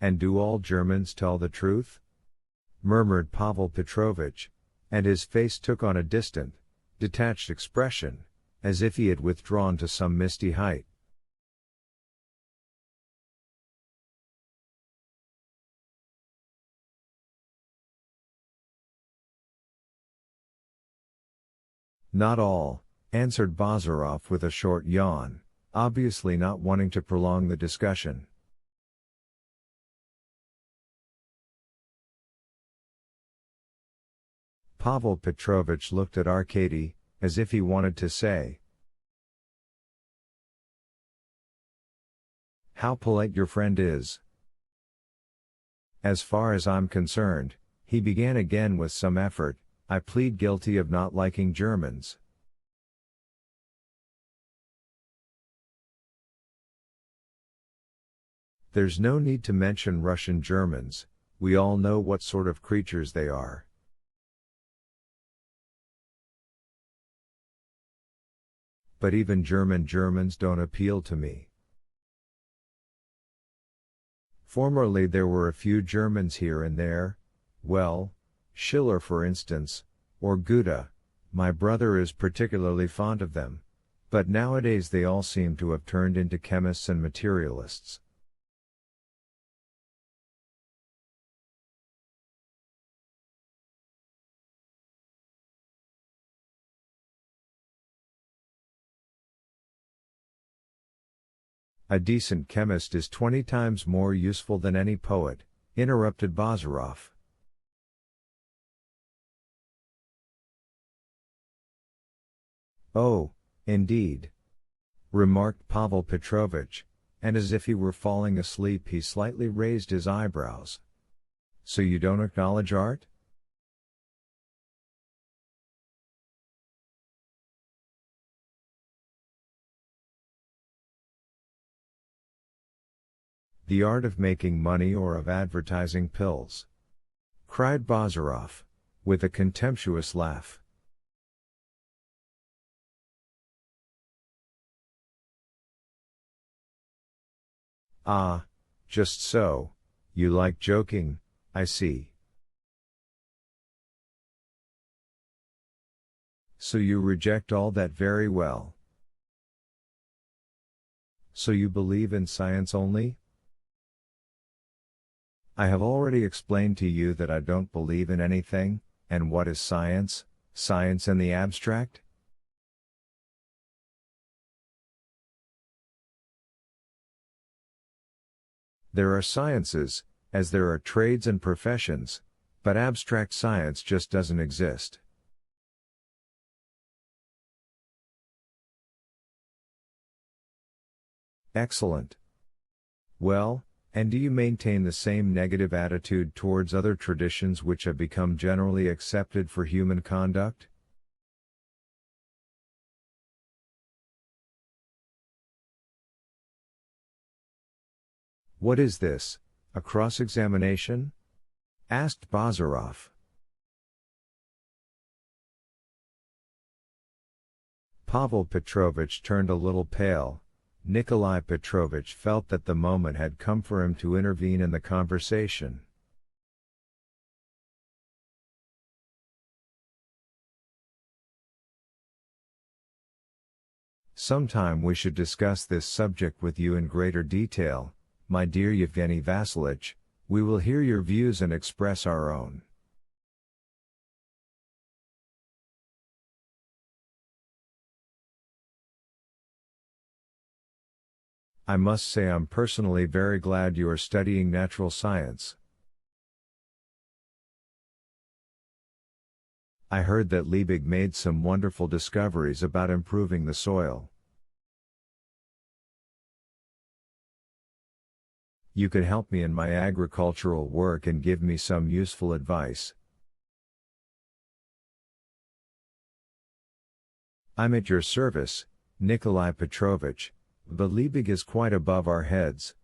And do all Germans tell the truth? Murmured Pavel Petrovitch, and his face took on a distant, detached expression, as if he had withdrawn to some misty height. Not all, answered Bazarov with a short yawn, obviously not wanting to prolong the discussion. Pavel Petrovitch looked at Arkady, as if he wanted to say, "How polite your friend is." "As far as I'm concerned," he began again with some effort, "I plead guilty of not liking Germans." "There's no need to mention Russian Germans, we all know what sort of creatures they are." "But even German Germans don't appeal to me. Formerly there were a few Germans here and there, well, Schiller for instance, or Goethe, my brother is particularly fond of them, but nowadays they all seem to have turned into chemists and materialists." "A decent chemist is 20 times more useful than any poet," interrupted Bazarov. "Oh, indeed," remarked Pavel Petrovitch, and as if he were falling asleep he slightly raised his eyebrows. "So you don't acknowledge art?" "The art of making money or of advertising pills," cried Bazarov, with a contemptuous laugh. "Ah, just so, you like joking, I see. So you reject all that very well. So you believe in science only?" "I have already explained to you that I don't believe in anything, and what is science, science in the abstract?" "There are sciences, as there are trades and professions, but abstract science just doesn't exist." "Excellent. Well, and do you maintain the same negative attitude towards other traditions which have become generally accepted for human conduct?" "What is this, a cross-examination?" asked Bazarov. Pavel Petrovitch turned a little pale. Nikolai Petrovitch felt that the moment had come for him to intervene in the conversation. "Sometime we should discuss this subject with you in greater detail, my dear Yevgeny Vassilitch. We will hear your views and express our own." "I must say I'm personally very glad you are studying natural science. I heard that Liebig made some wonderful discoveries about improving the soil. You could help me in my agricultural work and give me some useful advice. I'm at your service, Nikolai Petrovitch, but Liebig is quite above our heads."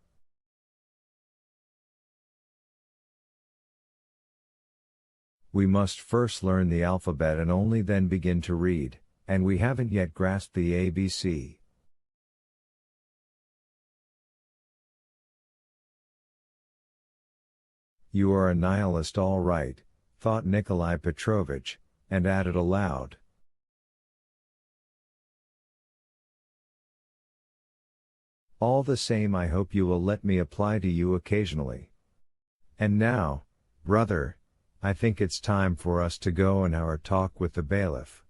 "We must first learn the alphabet and only then begin to read, and we haven't yet grasped the ABC. You are a nihilist all right, thought Nikolai Petrovich, and added aloud. All the same, I hope you will let me apply to you occasionally. And now, brother, I think it's time for us to go and our talk with the bailiff.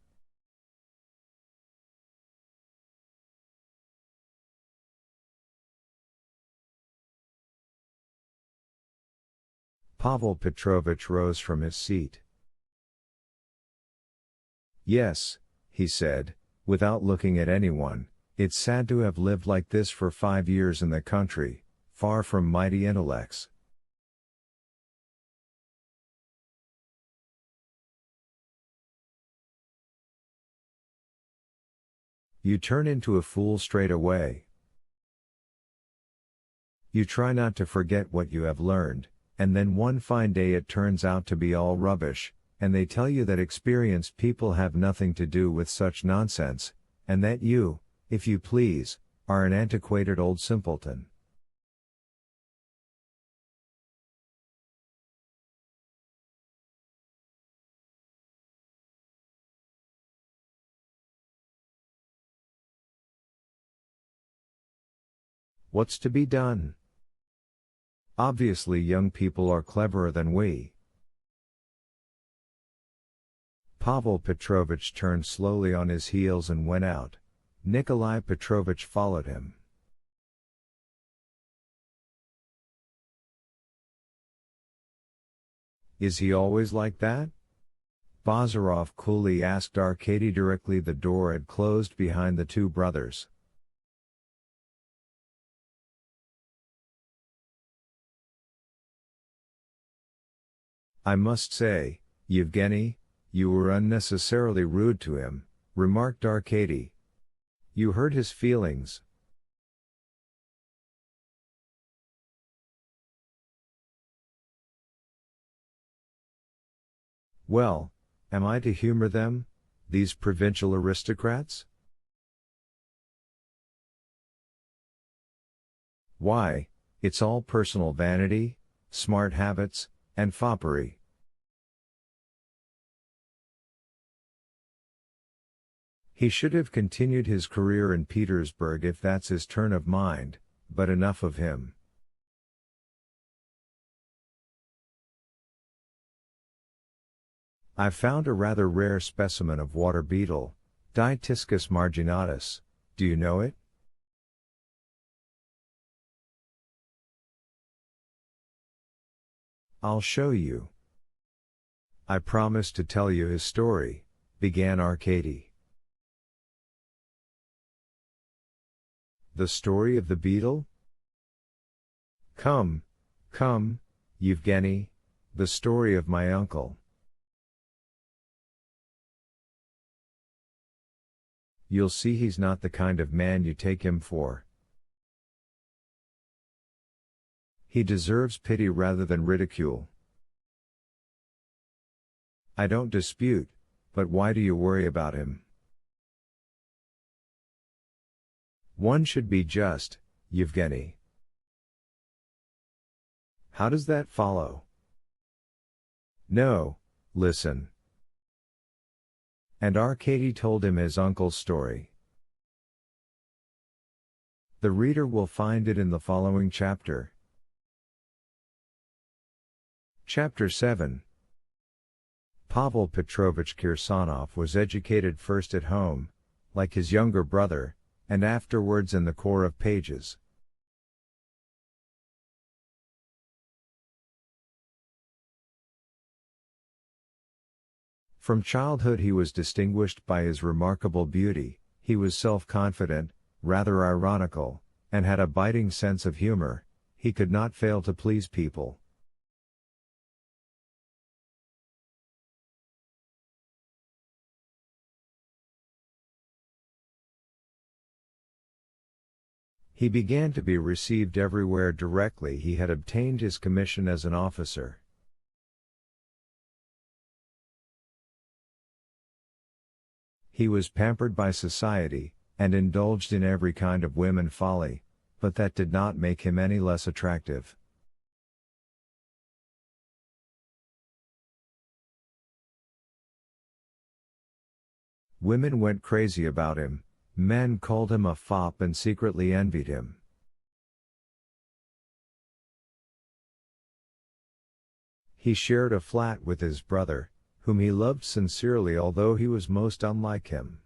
Pavel Petrovich rose from his seat. Yes, he said, without looking at anyone, it's sad to have lived like this for 5 years in the country, far from mighty intellects. You turn into a fool straight away. You try not to forget what you have learned, and then one fine day it turns out to be all rubbish, and they tell you that experienced people have nothing to do with such nonsense, and that you, if you please, are an antiquated old simpleton. What's to be done? Obviously young people are cleverer than we. Pavel Petrovich turned slowly on his heels and went out. Nikolai Petrovich followed him. Is he always like that? Bazarov coolly asked Arkady directly the door had closed behind the two brothers. I must say, Yevgeny, you were unnecessarily rude to him, remarked Arkady. You hurt his feelings. Well, am I to humor them, these provincial aristocrats? Why, it's all personal vanity, smart habits, and foppery. He should have continued his career in Petersburg if that's his turn of mind, but enough of him. I've found a rather rare specimen of water beetle, Dytiscus marginatus. Do you know it? I'll show you. I promised to tell you his story, began Arkady. The story of the beetle? Come, Yevgeny, the story of my uncle. You'll see he's not the kind of man you take him for. He deserves pity rather than ridicule. I don't dispute, but why do you worry about him? One should be just, Yevgeny. How does that follow? No, listen. And Arkady told him his uncle's story. The reader will find it in the following chapter. Chapter 7. Pavel Petrovich Kirsanov was educated first at home, like his younger brother, and afterwards in the Corps of Pages. From childhood he was distinguished by his remarkable beauty. He was self-confident, rather ironical, and had a biting sense of humor. He could not fail to please people. He began to be received everywhere directly he had obtained his commission as an officer. He was pampered by society, and indulged in every kind of whim and folly, but that did not make him any less attractive. Women went crazy about him, men called him a fop and secretly envied him. He shared a flat with his brother, whom he loved sincerely although he was most unlike him.